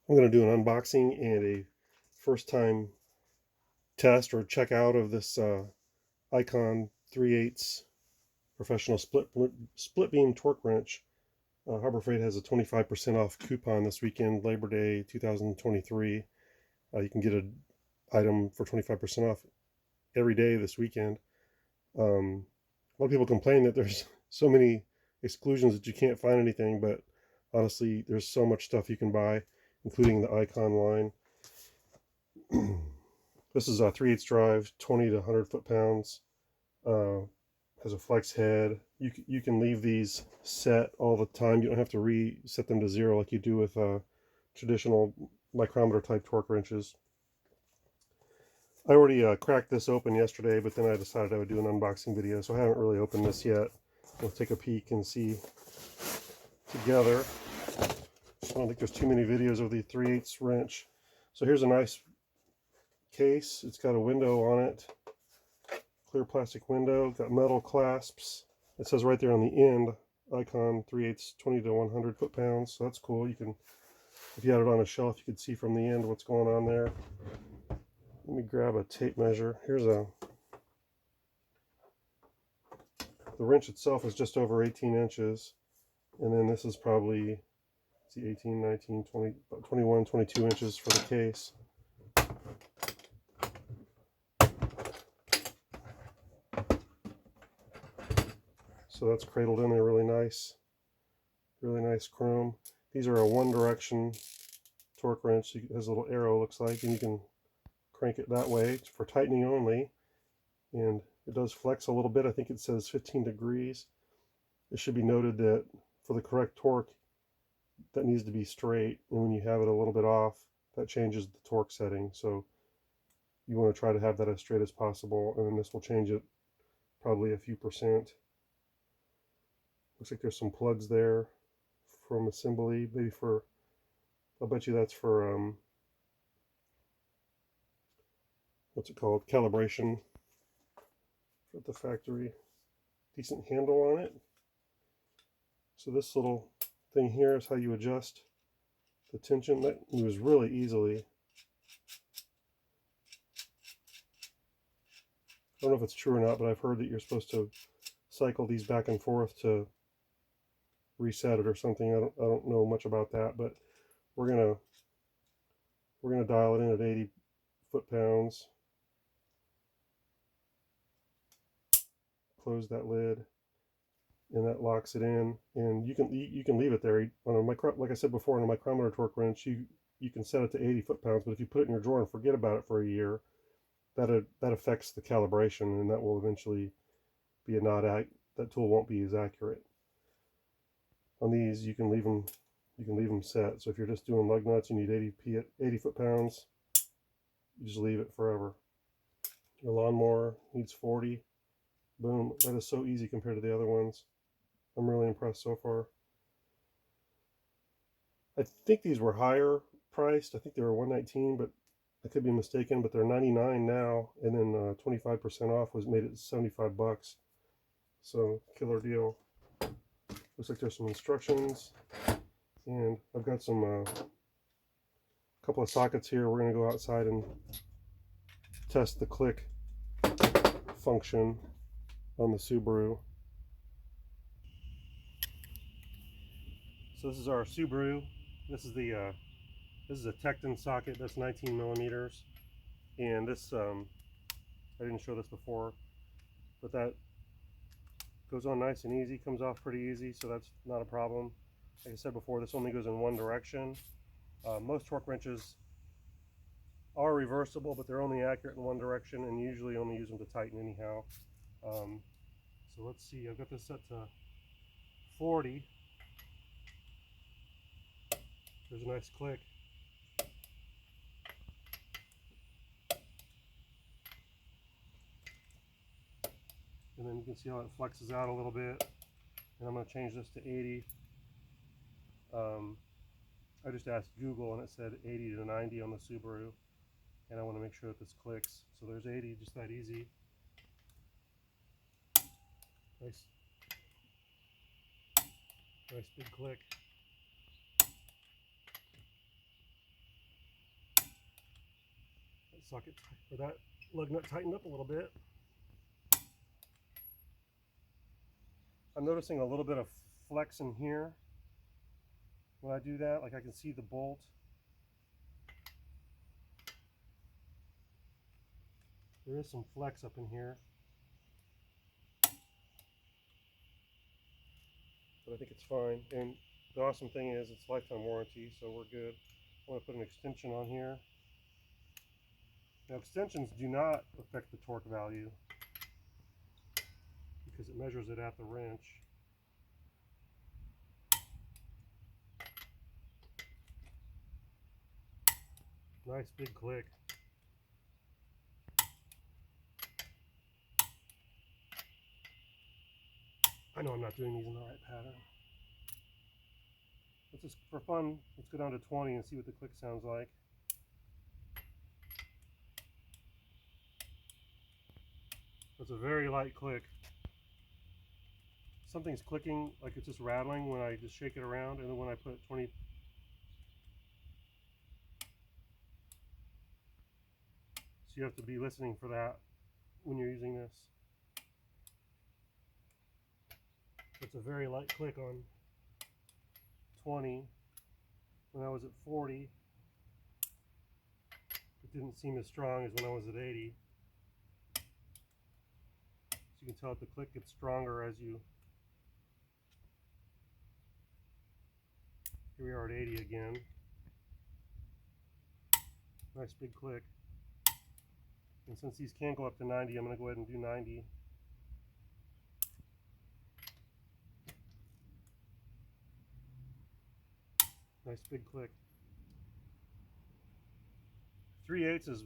I'm going to do an unboxing and a first time test or check out of this Icon 3/8 professional split beam torque wrench. Harbor Freight has a 25% off coupon this weekend, Labor Day 2023. You can get an item for 25% off every day this weekend. A lot of people complain that there's so many exclusions that you can't find anything, but honestly, there's so much stuff you can buy, including the Icon line. This is a 3/8 drive, 20 to 100 foot-pounds. Has a flex head. You can leave these set all the time. You don't have to reset them to zero like you do with traditional micrometer type torque wrenches. I already cracked this open yesterday, but then I decided I would do an unboxing video, so I haven't really opened this yet. We'll take a peek and see together. I don't think there's too many videos of the 3/8 wrench. So here's a nice case. It's got a window on it, clear plastic window, got metal clasps. It says right there on the end, Icon 3/8 20 to 100 foot-pounds. So that's cool. You can, if you had it on a shelf, you could see from the end what's going on there. Let me grab a tape measure. Here's the wrench itself is just over 18 inches. And then this is probably, see, 18, 19, 20, 21, 22 inches for the case. So that's cradled in there really nice chrome. These are a one direction torque wrench. It has a little arrow, looks like, and you can crank it that way. It's for tightening only, and it does flex a little bit. I think it says 15 degrees. It should be noted that for the correct torque, that needs to be straight, and when you have it a little bit off, that changes the torque setting. So you want to try to have that as straight as possible, and then this will change it probably a few percent. Looks like there's some plugs there from assembly, maybe for, I'll bet you that's for, what's it called, calibration at the factory. Decent handle on it. So this little thing here is how you adjust the tension. That moves really easily. I don't know if it's true or not, but I've heard that you're supposed to cycle these back and forth to reset it or something. I don't know much about that, but we're gonna dial it in at 80 foot-pounds. Close that lid, and that locks it in. And you can leave it there on a like I said before, on a micrometer torque wrench, you can set it to 80 foot-pounds. But if you put it in your drawer and forget about it for a year, that affects the calibration, and that will eventually be that tool won't be as accurate. On these, you can leave them set. So if you're just doing lug nuts, you need 80 foot-pounds. You just leave it forever. Your lawnmower needs 40. Boom. That is so easy compared to the other ones. I'm really impressed so far. I think these were higher priced. I think they were $119, but I could be mistaken. But they're $99 now, and then 25% off made it $75. So killer deal. Looks like there's some instructions, and I've got some couple of sockets here. We're going to go outside and test the click function on the Subaru. So this is our Subaru. This is a Tecton socket that's 19 millimeters, and this I didn't show this before, but that goes on nice and easy, comes off pretty easy, so that's not a problem. Like I said before, this only goes in one direction. Most torque wrenches are reversible, but they're only accurate in one direction, and usually only use them to tighten anyhow. So let's see, I've got this set to 40. There's a nice click. And then you can see how it flexes out a little bit. And I'm going to change this to 80. I just asked Google and it said 80 to 90 on the Subaru. And I want to make sure that this clicks. So there's 80, just that easy. Nice big click. socket or that lug nut tightened up a little bit. I'm noticing a little bit of flex in here when I do that. Like I can see the bolt. There is some flex up in here, but I think it's fine. And the awesome thing is it's lifetime warranty, so we're good. I want to put an extension on here. Now extensions do not affect the torque value because it measures it at the wrench. Nice big click. I know I'm not doing these in the right pattern. Let's just, for fun, let's go down to 20 and see what the click sounds like. It's a very light click. Something's clicking, like it's just rattling when I just shake it around, and then when I put 20. So you have to be listening for that when you're using this. It's a very light click on 20. When I was at 40, it didn't seem as strong as when I was at 80. So you can tell that the click gets stronger as you. Here we are at 80 again. Nice big click. And since these can go up to 90, I'm going to go ahead and do 90. Nice big click. 3/8 is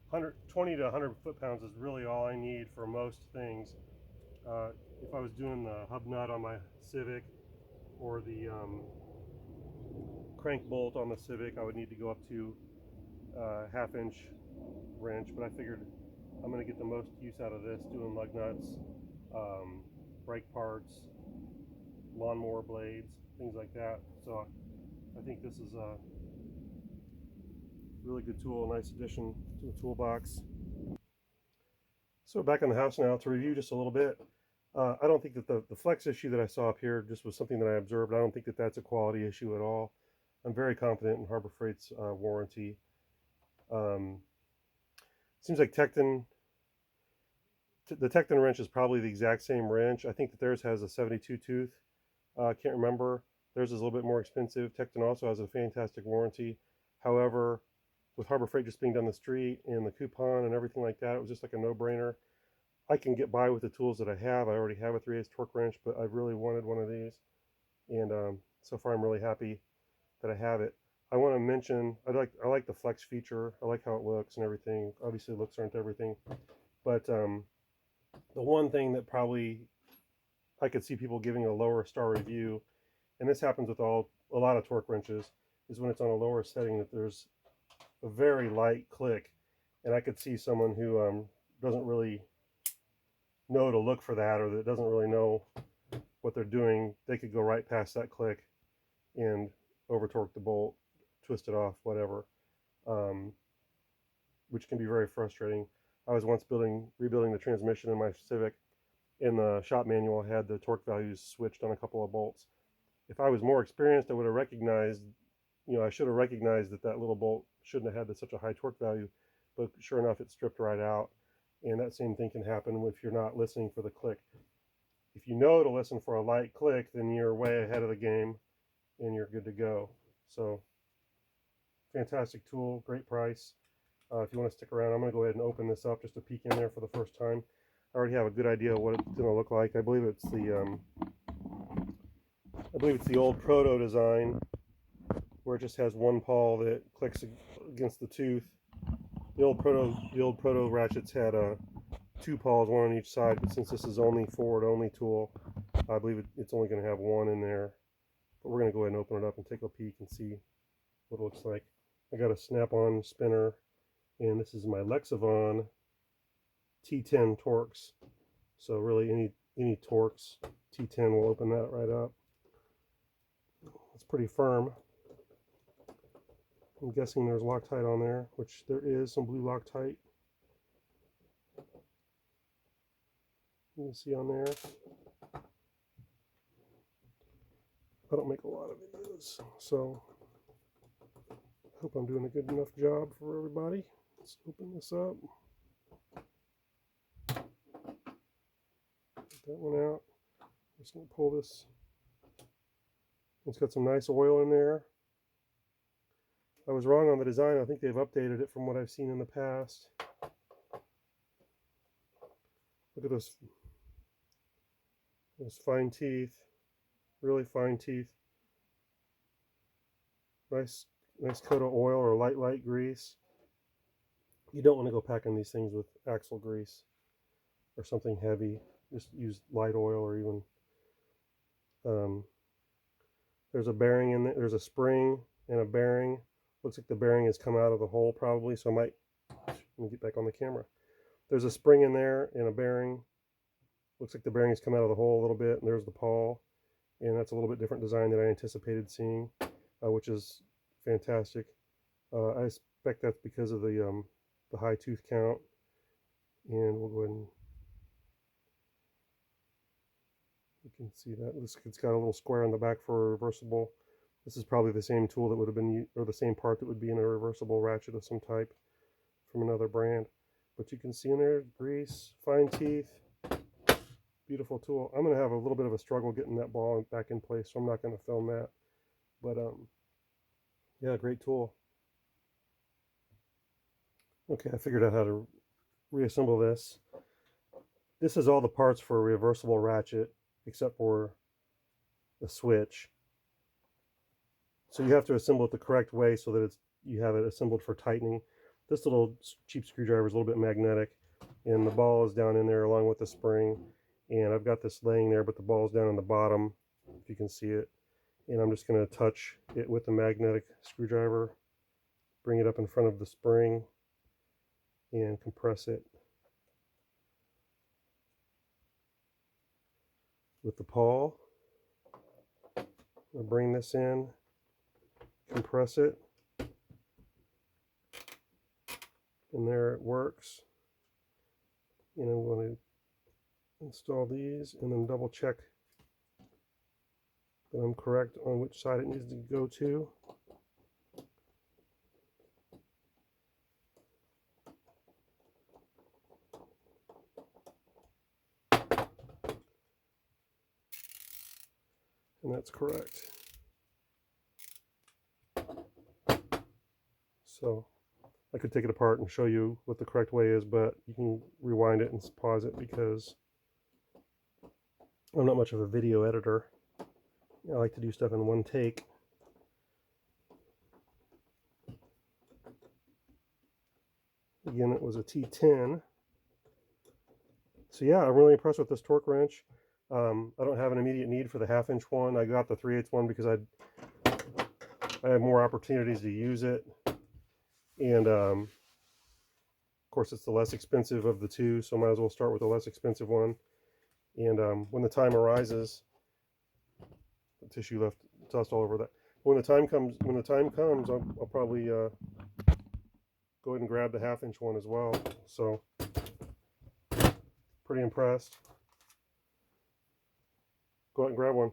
120 to 100 foot-pounds is really all I need for most things. If I was doing the hub nut on my Civic or the crank bolt on the Civic, I would need to go up to half-inch wrench, but I figured I'm going to get the most use out of this doing lug nuts, brake parts, lawnmower blades, things like that. So I think this is a really good tool, a nice addition to the toolbox. So back in the house now to review just a little bit. I don't think that the flex issue that I saw up here just was something that I observed. I don't think that that's a quality issue at all. I'm very confident in Harbor Freight's warranty. Seems like the Tecton wrench is probably the exact same wrench. I think that theirs has a 72 tooth. Can't remember. Theirs is a little bit more expensive. Tecton also has a fantastic warranty. However, with Harbor Freight just being down the street and the coupon and everything like that, it was just like a no-brainer. I can get by with the tools that I have. I already have a 3/8 torque wrench, but I really wanted one of these. And so far I'm really happy that I have it. I want to mention, I like the flex feature. I like how it looks and everything. Obviously looks aren't everything. But the one thing that probably I could see people giving a lower star review, and this happens with a lot of torque wrenches, is when it's on a lower setting that there's a very light click. And I could see someone who doesn't really know to look for that, or that doesn't really know what they're doing, they could go right past that click and over torque the bolt, twist it off, whatever, which can be very frustrating. I was once rebuilding the transmission in my Civic. In the shop manual, I had the torque values switched on a couple of bolts. If I was more experienced, I would have recognized, I should have recognized that little bolt shouldn't have had such a high torque value, but sure enough, it stripped right out. And that same thing can happen if you're not listening for the click. If you know to listen for a light click, then you're way ahead of the game and you're good to go. So, fantastic tool, great price. If you want to stick around, I'm going to go ahead and open this up just to peek in there for the first time. I already have a good idea of what it's going to look like. I believe it's the old Proto design, where it just has one pawl that clicks against the tooth. The old Proto ratchets had two pawls, one on each side, but since this is only forward-only tool, I believe it's only going to have one in there. But we're going to go ahead and open it up and take a peek and see what it looks like. I got a snap-on spinner, and this is my Lexavon T10 Torx. So really any Torx T10 will open that right up. It's pretty firm. I'm guessing there's Loctite on there, which there is some blue Loctite. You can see on there. I don't make a lot of videos, so I hope I'm doing a good enough job for everybody. Let's open this up. Get that one out. I'm just going to pull this. It's got some nice oil in there. I was wrong on the design. I think they've updated it from what I've seen in the past. Look at those fine teeth. Really fine teeth. Nice coat of oil or light grease. You don't want to go packing these things with axle grease or something heavy. Just use light oil, or even there's a bearing in there. There's a spring and a bearing. Looks like the bearing has come out of the hole probably, so I might, let me get back on the camera. There's a spring in there and a bearing. Looks like the bearing has come out of the hole a little bit, and there's the pawl. And that's a little bit different design than I anticipated seeing, which is fantastic. I expect that's because of the high tooth count. And we'll go ahead and, you can see that it's got a little square on the back for a reversible. This is probably the same tool that would have been, or the same part that would be in a reversible ratchet of some type from another brand. But you can see in there, grease, fine teeth, beautiful tool. I'm going to have a little bit of a struggle getting that ball back in place, so I'm not going to film that. But yeah, great tool. Okay, I figured out how to reassemble this. This is all the parts for a reversible ratchet, except for the switch. So you have to assemble it the correct way so that you have it assembled for tightening. This little cheap screwdriver is a little bit magnetic, and the ball is down in there along with the spring. And I've got this laying there, but the ball's down on the bottom, if you can see it. And I'm just going to touch it with the magnetic screwdriver, bring it up in front of the spring, and compress it with the pawl. I'll bring this in, compress it, and there it works. And I'm going to install these and then double check that I'm correct on which side it needs to go to. And that's correct. So I could take it apart and show you what the correct way is, but you can rewind it and pause it because I'm not much of a video editor. I like to do stuff in one take. Again, it was a T10. So yeah, I'm really impressed with this torque wrench. I don't have an immediate need for the 1/2 inch one. I got the 3/8 one because I had more opportunities to use it. And of course, it's the less expensive of the two, so I might as well start with the less expensive one. And when the time arises, the tissue left dust all over that. When the time comes, I'll probably go ahead and grab the 1/2 inch one as well. So pretty impressed. Go out and grab one.